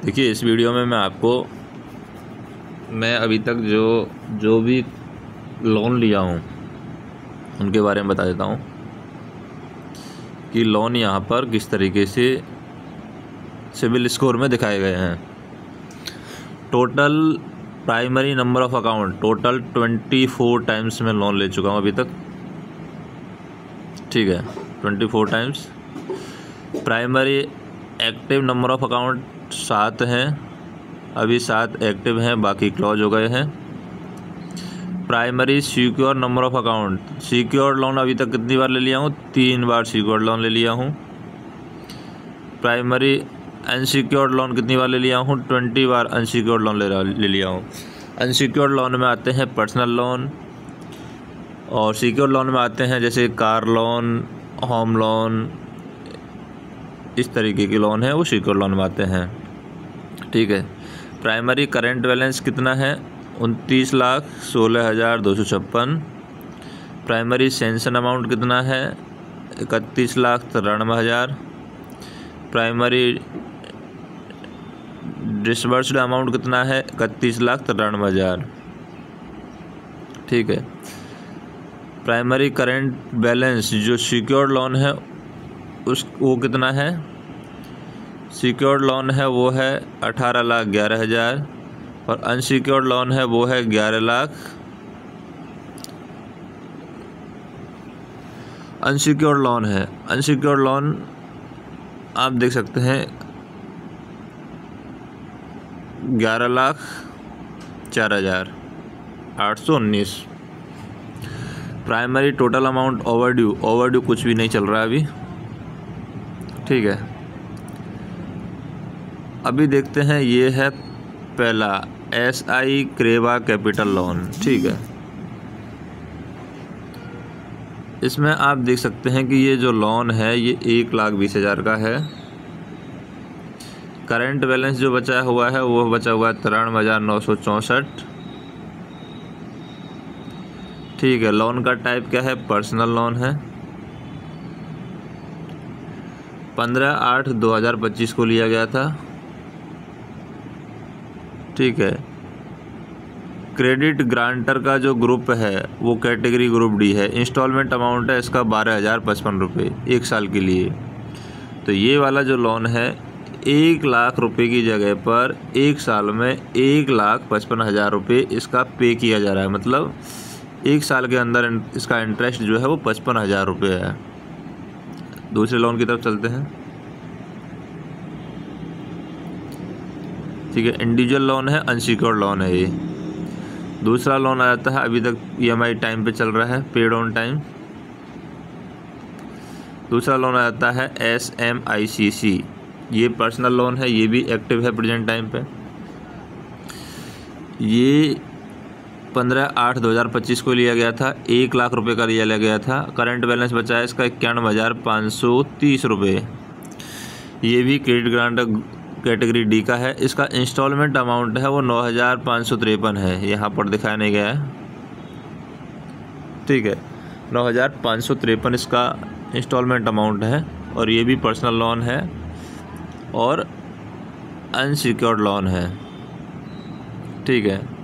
देखिए, इस वीडियो में मैं अभी तक जो भी लोन लिया हूँ उनके बारे में बता देता हूँ कि लोन यहाँ पर किस तरीके से सिबिल स्कोर में दिखाए गए हैं। Total primary number of account total 24 times मैं लोन ले चुका हूँ अभी तक, ठीक है, 24 times. Primary active number of account 7 हैं, अभी 7 एक्टिव हैं, बाकी क्लोज हो गए हैं। Primary secure number of account, secure loan अभी तक कितनी बार ले लिया हूँ? 3 बार सिक्योर लोन ले लिया हूँ। प्राइमरी अनसिक्योर्ड लोन कितनी बार ले लिया हूँ? 20 बार अनसिक्योर्ड लोन ले लिया हूँ। अनसिक्योर्ड लोन में आते हैं पर्सनल लोन, और सिक्योर लोन में आते हैं जैसे कार लोन, होम लोन, इस तरीके के लोन है वो सिक्योर लोन में आते हैं, ठीक है। प्राइमरी करेंट बैलेंस कितना है? 29,16,256। प्राइमरी सेंशन अमाउंट कितना है? 31,93,000। प्राइमरी डिसबर्स्ड अमाउंट कितना है? 31,93,000, ठीक है। प्राइमरी करेंट बैलेंस जो सिक्योर्ड लोन है वो कितना है? सिक्योर्ड लोन है वो है 18,11,000, और अनसिक्योर्ड लोन है वो है 11 लाख। अनसिक्योर्ड लोन है, अनसिक्योर्ड लोन आप देख सकते हैं 11,04,819। प्राइमरी टोटल अमाउंट ओवरड्यू कुछ भी नहीं चल रहा है अभी, ठीक है। अभी देखते हैं, ये है पहला SI क्रेवा कैपिटल लोन, ठीक है। इसमें आप देख सकते हैं कि ये जो लोन है ये 1,20,000 का है। करंट बैलेंस जो बचा हुआ है वो बचा हुआ है 93,964, ठीक है। लोन का टाइप क्या है? पर्सनल लोन है। 15/8/2025 को लिया गया था, ठीक है। क्रेडिट ग्रांटर का जो ग्रुप है वो कैटेगरी ग्रुप डी है। इंस्टॉलमेंट अमाउंट है इसका 12,055 रुपये 1 साल के लिए। तो ये वाला जो लोन है 1 लाख रुपए की जगह पर 1 साल में 1,55,000 रुपये इसका पे किया जा रहा है। मतलब 1 साल के अंदर इसका इंटरेस्ट जो है वो 55,000 रुपये है। दूसरे लोन की तरफ चलते हैं, ठीक है। इंडिविजुअल लोन है, अनसिक्योर्ड लोन है ये। दूसरा लोन आ जाता है, अभी तक EMI टाइम पे चल रहा है, पेड ऑन टाइम। दूसरा लोन आ जाता है SMICC, ये पर्सनल लोन है, ये भी एक्टिव है प्रेजेंट टाइम पे। ये 15/8/2025 को लिया गया था, 1 लाख रुपए का लिया गया था। करंट बैलेंस बचा है इसका 91,530 रुपये। ये भी क्रेडिट ग्रांटर कैटेगरी डी का है। इसका इंस्टॉलमेंट अमाउंट है वो 9,553 है, यहाँ पर दिखाया नहीं गया है, ठीक है। 9,553 इसका इंस्टॉलमेंट अमाउंट है, और ये भी पर्सनल लोन है और अनसिक्योर्ड लोन है, ठीक है।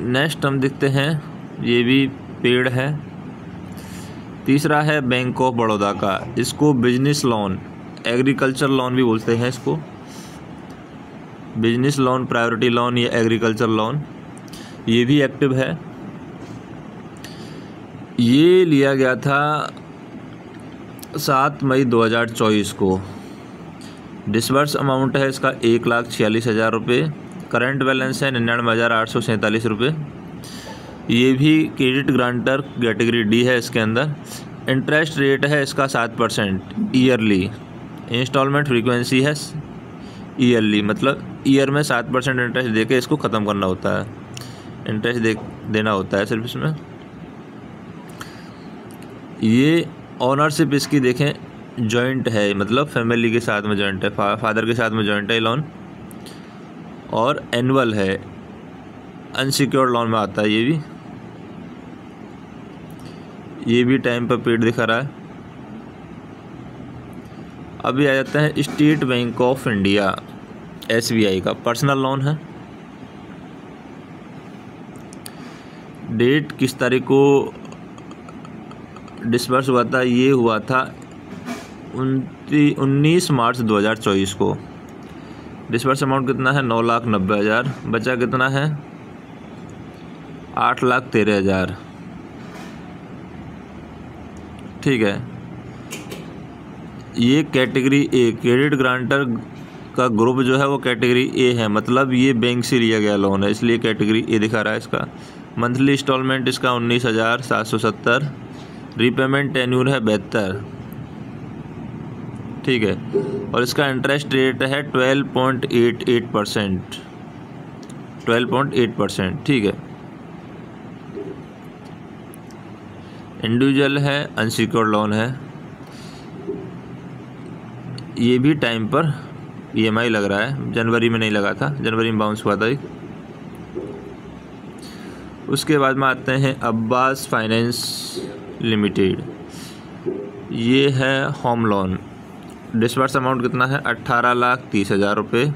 नेक्स्ट हम देखते हैं, ये भी पेड है। तीसरा है बैंक ऑफ बड़ौदा का, इसको बिजनेस लोन, एग्रीकल्चर लोन भी बोलते हैं इसको। बिजनेस लोन, प्रायोरिटी लोन या एग्रीकल्चर लोन, ये भी एक्टिव है। ये लिया गया था 7 मई 2024 को। डिसबर्स अमाउंट है इसका 1,46,000 रुपये। करंट बैलेंस है 99,847 रुपये। ये भी क्रेडिट ग्रांटर कैटेगरी डी है। इसके अंदर इंटरेस्ट रेट है इसका 7% ईयरली। इंस्टॉलमेंट फ्रीक्वेंसी है ईयरली, मतलब ईयर में 7% इंटरेस्ट देके इसको ख़त्म करना होता है, इंटरेस्ट देना होता है सिर्फ इसमें। ये ऑनरशिप इसकी देखें जॉइंट है, मतलब फैमिली के साथ में जॉइंट है, फादर के साथ में जॉइंट है लोन, और एनुअल है, अनसिक्योर्ड लोन में आता है ये भी, ये भी टाइम पर पेड दिखा रहा है। अभी आ जाता है state bank of India SBI का पर्सनल लोन है। डेट किस तारीख को डिसबर्स हुआ था? ये हुआ था 19 मार्च 2024 को। डिसबर्स अमाउंट कितना है? 9,90,000। बचा कितना है? 8,13,000। ठीक है। ये कैटेगरी ए, क्रेडिट ग्रांटर का ग्रुप जो है वो कैटेगरी ए है, मतलब ये बैंक से लिया गया लोन है, इसलिए कैटेगरी ए दिखा रहा है इसका। मंथली इंस्टॉलमेंट इसका 19,770। रीपेमेंट टेन्यूर है 72। ठीक है। और इसका इंटरेस्ट रेट है 12.88%। 12.8%। ठीक है। इंडिविजुअल है, अनसिक्योर्ड लोन है। ये भी टाइम पर EMI लग रहा है, जनवरी में नहीं लगा था, जनवरी में बाउंस हुआ था। उसके बाद में आते हैं अब्बास फाइनेंस लिमिटेड। ये है होम लोन। डिसबर्स अमाउंट कितना है? 18,30,000 रुपये।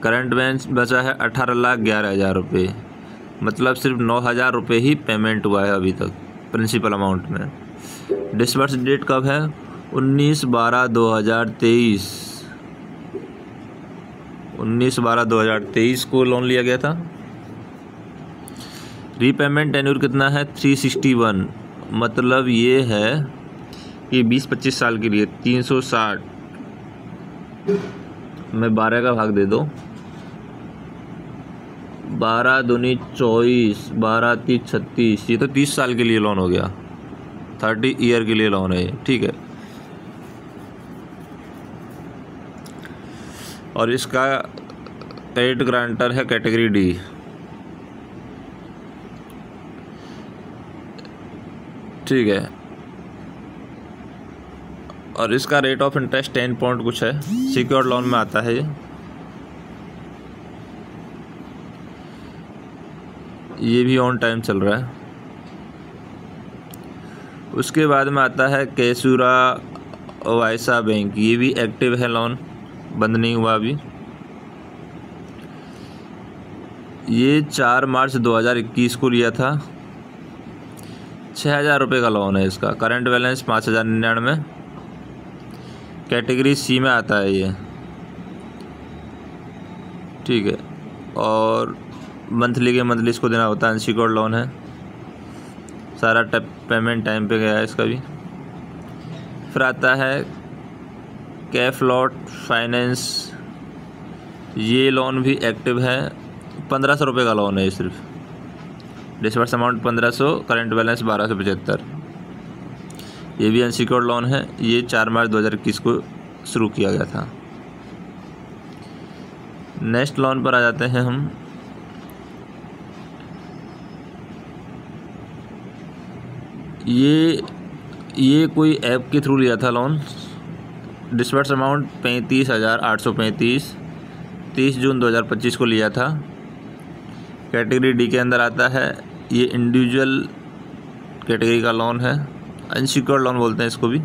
करंट बैलेंस बचा है 18,11,000 रुपये, मतलब सिर्फ 9,000 रुपये ही पेमेंट हुआ है अभी तक प्रिंसिपल अमाउंट में। डिसबर्स डेट कब है? 19/12/2023। 19/12/2023 को लोन लिया गया था। रीपेमेंट टेन्यूर कितना है? 361, मतलब ये है कि 20-25 साल के लिए 360 में 12 का भाग दे दो, 12 दूनी 24, 12 3 36, ये तो 30 साल के लिए लोन हो गया। 30 ईयर के लिए लोन है ये। ठीक है। और इसका क्रेडिट ग्रांटर है कैटेगरी डी। ठीक है। और इसका रेट ऑफ इंटरेस्ट 10 पॉइंट कुछ है, सिक्योर्ड लोन में आता है ये भी ऑन टाइम चल रहा है। उसके बाद में आता है कैसूरा वायसा बैंक। ये भी एक्टिव है लोन, बंद नहीं हुआ अभी। ये 4 मार्च 2021 को लिया था। 6,000 रुपये का लोन है इसका। Current balance 5,099। कैटेगरी सी में आता है ये। ठीक है। और मंथली के मंथली इसको देना होता है। अनसिक्योर्ड लोन है, सारा पेमेंट टाइम पे गया है इसका भी। फिर आता है कैफलॉट फाइनेंस। ये लोन भी एक्टिव है। 1,500 रुपये का लोन है ये सिर्फ। Disburse amount 1,500, current balance 1,275। ये भी अनसिक्योर्ड लोन है। ये 4 मार्च 2021 को शुरू किया गया था। नेक्स्ट लोन पर आ जाते हैं हम। ये कोई ऐप के थ्रू लिया था लोन। Disburse amount 35,835। 30 जून 2025 को लिया था। कैटेगरी डी के अंदर आता है। ये इंडिविजुअल कैटेगरी का लोन है, अनसिक्योर्ड लोन बोलते हैं इसको भी।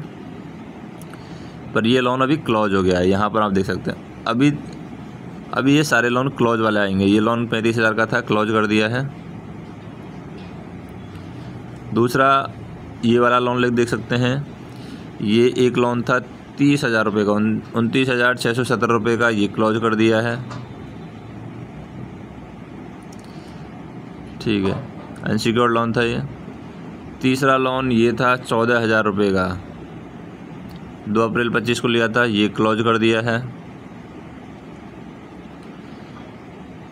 पर ये लोन अभी क्लोज हो गया है, यहाँ पर आप देख सकते हैं। अभी ये सारे लोन क्लोज वाले आएंगे। ये लोन 35,000 का था, क्लोज कर दिया है। दूसरा ये वाला लोन देख सकते हैं। ये एक लोन था 30,000 रुपये का, 29,670 रुपये का, ये क्लोज कर दिया है। ठीक है। अनसिक्योर्ड लोन था ये। तीसरा लोन ये था 14,000 रुपये का, 2 अप्रैल 25 को लिया था, ये क्लोज कर दिया है।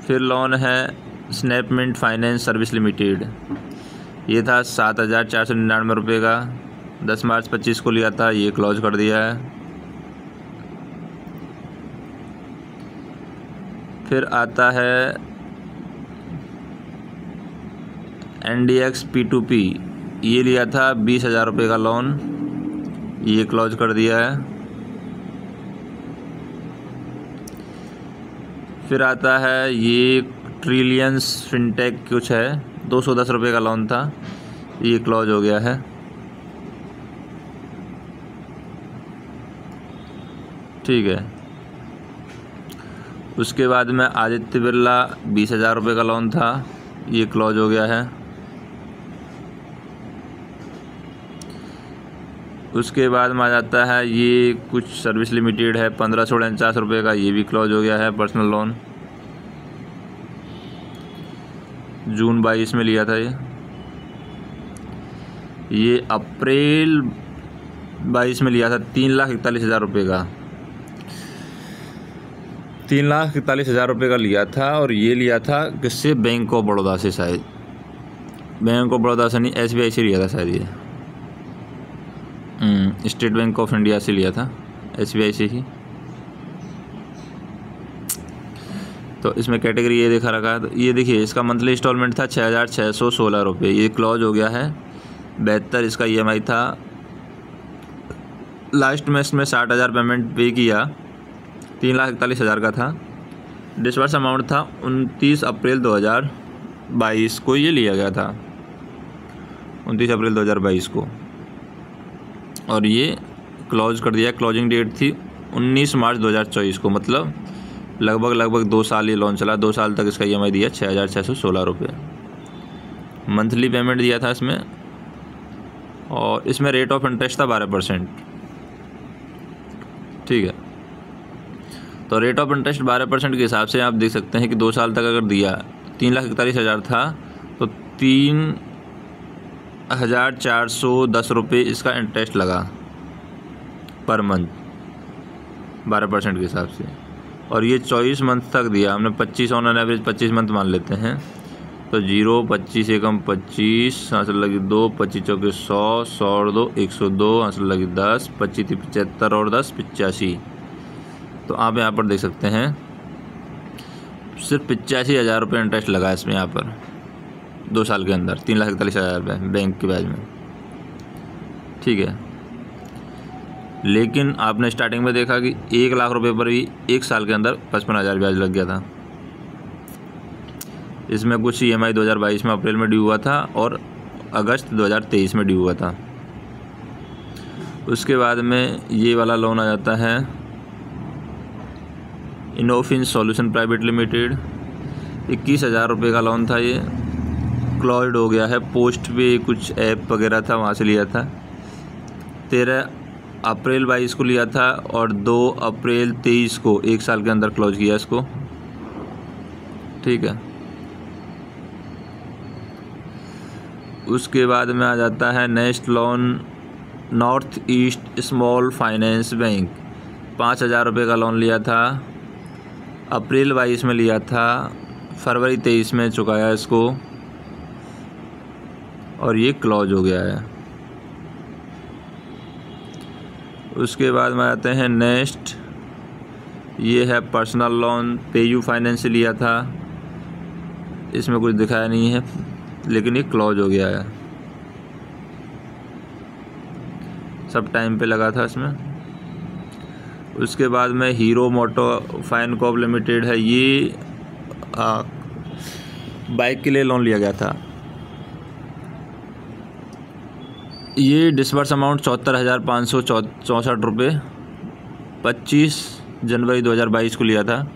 फिर लोन है स्नैपमिंट फाइनेंस सर्विस लिमिटेड। ये था 7,499 रुपये का, 10 मार्च 25 को लिया था, ये क्लोज कर दिया है। फिर आता है NDX P2P। ये लिया था 20,000 रुपये का लोन, ये क्लोज कर दिया है। फिर आता है ये ट्रिलियंस फिनटेक कुछ है, 210 रुपये का लोन था, ये क्लोज हो गया है। ठीक है। उसके बाद में आदित्य बिरला 20,000 रुपये का लोन था, ये क्लोज हो गया है। उसके बाद में आ जाता है ये कुछ सर्विस लिमिटेड है 1549 रुपये का, ये भी क्लोज हो गया है पर्सनल लोन। जून 22 में लिया था ये अप्रैल 22 में लिया था 3,41,000 रुपये का, 3,41,000 रुपये का लिया था। और ये लिया था किससे? बैंक ऑफ बड़ौदा से, शायद बैंक ऑफ बड़ौदा से नहीं, SBI से लिया था शायद ये, स्टेट बैंक ऑफ इंडिया से लिया था, SBI से ही। तो इसमें कैटेगरी ये देखा रखा है। तो ये देखिए इसका मंथली इंस्टॉलमेंट था 6,616 रुपये, ये क्लोज हो गया है। 72 इसका EMI था। लास्ट में इसमें 60,000 पेमेंट पे किया, 3,41,000 का था। डिसबर्स अमाउंट था 29 अप्रैल 2022 को ये लिया गया था, 29 अप्रैल 2022 को, और ये क्लोज कर दिया। क्लोजिंग डेट थी 19 मार्च 2024 को, मतलब लगभग 2 साल ये लोन चला। 2 साल तक इसका EMI दिया 6,616 रुपये। मंथली पेमेंट दिया था इसमें, और इसमें रेट ऑफ इंटरेस्ट था 12%। ठीक है। तो रेट ऑफ इंटरेस्ट 12% के हिसाब से आप देख सकते हैं कि 2 साल तक अगर दिया, 3,41,000 था तो 3,410 रुपये इसका इंटरेस्ट लगा पर मंथ 12% के हिसाब से। और ये 24 मंथ तक दिया हमने, 25 ऑन एन एवरेज 25 मंथ मान लेते हैं। तो 0, 25 एकम 25, हासिल लगी 2, 25 चौके 100, 100 और 2 102, हासिल लगी 10, 25 75 और 10 85। तो आप यहाँ पर देख सकते हैं सिर्फ 85,000 रुपये इंटरेस्ट लगा इसमें, यहाँ पर 2 साल के अंदर 3,41,000 रुपये बैंक के ब्याज में। ठीक है। लेकिन आपने स्टार्टिंग में देखा कि 1 लाख रुपए पर भी 1 साल के अंदर 55,000 ब्याज लग गया था। इसमें कुछ EMI 2022 में अप्रैल में ड्यू हुआ था और अगस्त 2023 में ड्यू हुआ था। उसके बाद में ये वाला लोन आ जाता है इनोफिन सॉल्यूशन प्राइवेट लिमिटेड, 21,000 रुपये का लोन था। ये क्लोज्ड हो गया है। पोस्ट पे कुछ ऐप वगैरह था, वहाँ से लिया था। 13 अप्रैल 22 को लिया था और 2 अप्रैल 23 को 1 साल के अंदर क्लोज किया इसको। ठीक है। उसके बाद में आ जाता है next loan north east small finance bank, 5,000 रुपये का लोन लिया था। अप्रैल 22 में लिया था, फरवरी 23 में चुकाया इसको और ये क्लोज हो गया है। उसके बाद में आते हैं नेक्स्ट, ये है पर्सनल लोन, पेयू फाइनेंस से लिया था। इसमें कुछ दिखाया नहीं है लेकिन ये क्लोज हो गया है, सब टाइम पे लगा था इसमें। उसके बाद में हीरो मोटो फाइनकॉर्प लिमिटेड है, ये बाइक के लिए लोन लिया गया था। ये डिसबर्स अमाउंट 74,564 रुपये 25 जनवरी 2022 को लिया था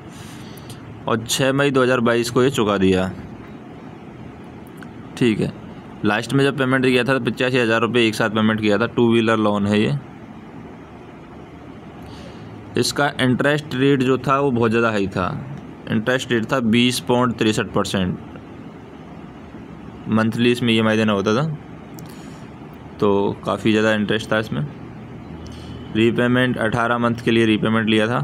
और 6 मई 2022 को ये चुका दिया। ठीक है। लास्ट में जब पेमेंट किया था तो 85,000 रुपये एक साथ पेमेंट किया था। 2 व्हीलर लोन है ये। इसका इंटरेस्ट रेट जो था वो बहुत ज़्यादा हाई था। इंटरेस्ट रेट था 20.63%। मंथली इसमें EMI देना होता था तो काफ़ी ज़्यादा इंटरेस्ट था इसमें। रीपेमेंट 18 मंथ के लिए रीपेमेंट लिया था।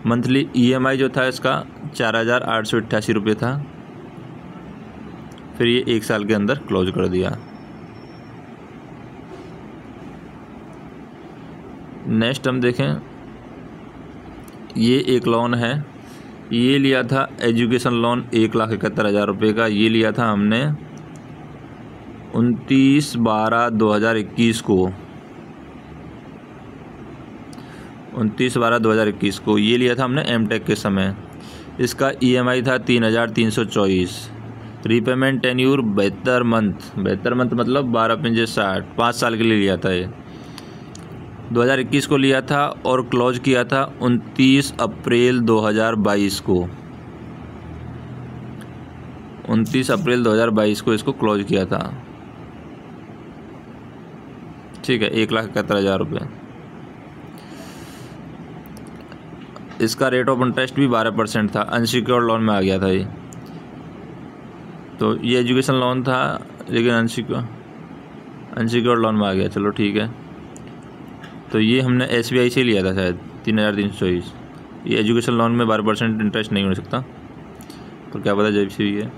मंथली EMI जो था इसका 4,888 रुपये था। फिर ये 1 साल के अंदर क्लोज कर दिया। नेक्स्ट हम देखें, ये एक लोन है, ये लिया था एजुकेशन लोन 1,71,000 रुपये का। ये लिया था हमने 29/12/2021 को, 29/12/2021 को ये लिया था हमने M.Tech के समय। इसका EMI था 3,324, रीपेमेंट टेन्यूर 72 मंथ मतलब 12×5 = 60, 5 साल के लिए लिया था ये। 2021 को लिया था और क्लोज किया था 29 अप्रैल 2022 को। 29 अप्रैल 2022 को इसको क्लोज किया था। ठीक है, 1,71,000 रुपये। इसका रेट ऑफ इंटरेस्ट भी 12% था, अनसिक्योर्ड लोन में आ गया था ये। तो ये एजुकेशन लोन था लेकिन अनसिक्योर्ड लोन में आ गया। चलो ठीक है, तो ये हमने SBI से लिया था शायद 3,324। ये एजुकेशन लोन में 12% इंटरेस्ट नहीं हो सकता, तो क्या पता जब से ही है।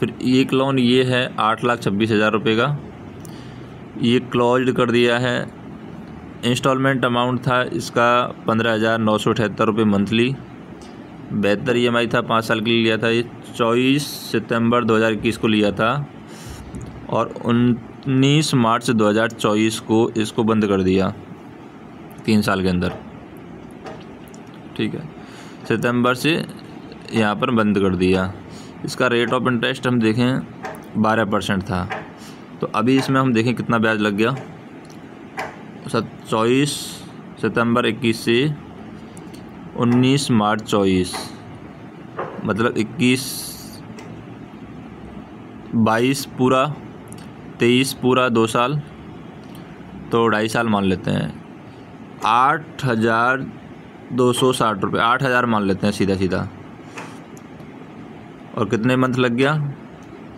फिर एक लोन ये है 8,26,000 रुपये का, ये क्लोज कर दिया है। इंस्टॉलमेंट अमाउंट था इसका 15,978 रुपये मंथली। 72 EMI था, 5 साल के लिए लिया था। ये 24 सितंबर 2021 को लिया था और 19 मार्च 2024 को इसको बंद कर दिया 3 साल के अंदर। ठीक है, सितंबर से यहाँ पर बंद कर दिया। इसका रेट ऑफ इंटरेस्ट हम देखें 12% था। तो अभी इसमें हम देखें कितना ब्याज लग गया। 24 सितंबर 21 से 19 मार्च 24, मतलब 22 पूरा, 23 पूरा, 2 साल, तो 2.5 साल मान लेते हैं। 8,260 रुपये, 8,000 मान लेते हैं सीधा सीधा। और कितने मंथ लग गया?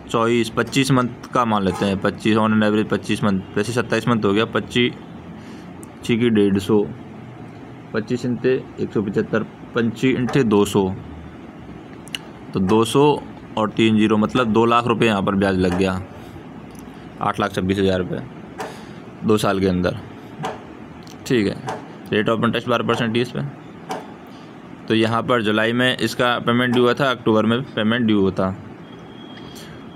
25 मंथ का मान लेते हैं। 25 ऑन एन एवरेज 25 मंथ, वैसे 27 मंथ हो गया। 25 की 150, 25 × 175, 25 × 200, तो 200 और 30 मतलब 2 लाख रुपये यहाँ पर ब्याज लग गया। 8,26,000 रुपये 2 साल के अंदर। ठीक है, रेट ऑफ इंटरेस्ट 12% इस पर। तो यहाँ पर जुलाई में इसका पेमेंट ड्यू हुआ था, अक्टूबर में पेमेंट ड्यू होता।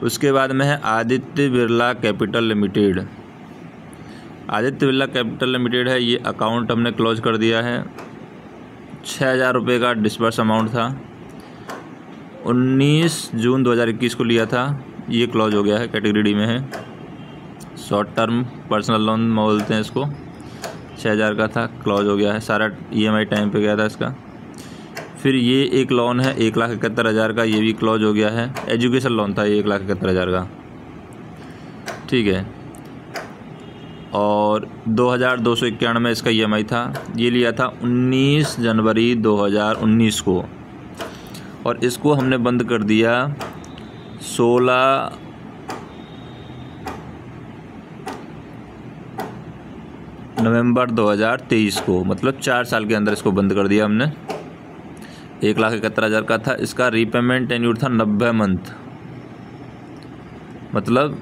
उसके बाद में है Aditya Birla capital limited. Aditya Birla capital limited है, ये अकाउंट हमने क्लोज कर दिया है। 6,000 रुपये का डिस्बर्स अमाउंट था। 19 जून 2021 को लिया था, ये क्लोज हो गया है, कैटेगरी डी में है। शॉर्ट टर्म पर्सनल लोन बोलते हैं इसको। 6,000 का था, क्लोज हो गया है। सारा EMI टाइम पे गया था इसका। फिर ये एक लोन है 1,71,000 का, ये भी क्लोज हो गया है। एजुकेशन लोन था ये 1,71,000 का। ठीक है, और 2,291 में इसका EMI था। ये लिया था 19 जनवरी 2019 को, और इसको हमने बंद कर दिया 16 नवंबर 2023 को, मतलब 4 साल के अंदर इसको बंद कर दिया हमने। 1,71,000 का था। इसका रीपेमेंट टेन्यूर था 90 मंथ, मतलब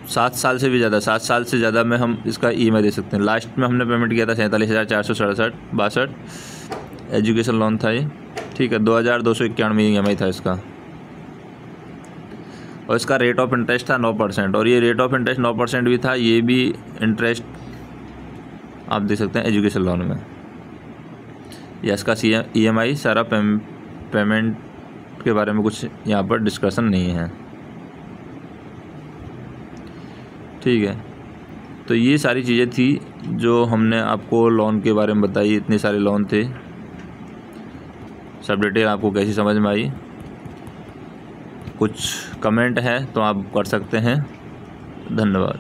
7 साल से भी ज़्यादा। 7 साल से ज़्यादा में हम इसका EMI दे सकते हैं। लास्ट में हमने पेमेंट किया था 47,467 एजुकेशन लोन था ये। ठीक है, 2,291 EMI था इसका, और इसका रेट ऑफ इंटरेस्ट था 9%। और ये रेट ऑफ इंटरेस्ट 9% भी था। ये भी इंटरेस्ट आप देख सकते हैं एजुकेशन लोन में। या इसका EMI सारा पेमेंट के बारे में कुछ यहाँ पर डिस्कशन नहीं है। ठीक है, तो ये सारी चीज़ें थी जो हमने आपको लोन के बारे में बताई। इतने सारे लोन थे, सब डिटेल आपको कैसी समझ में आई? कुछ कमेंट है तो आप कर सकते हैं। धन्यवाद।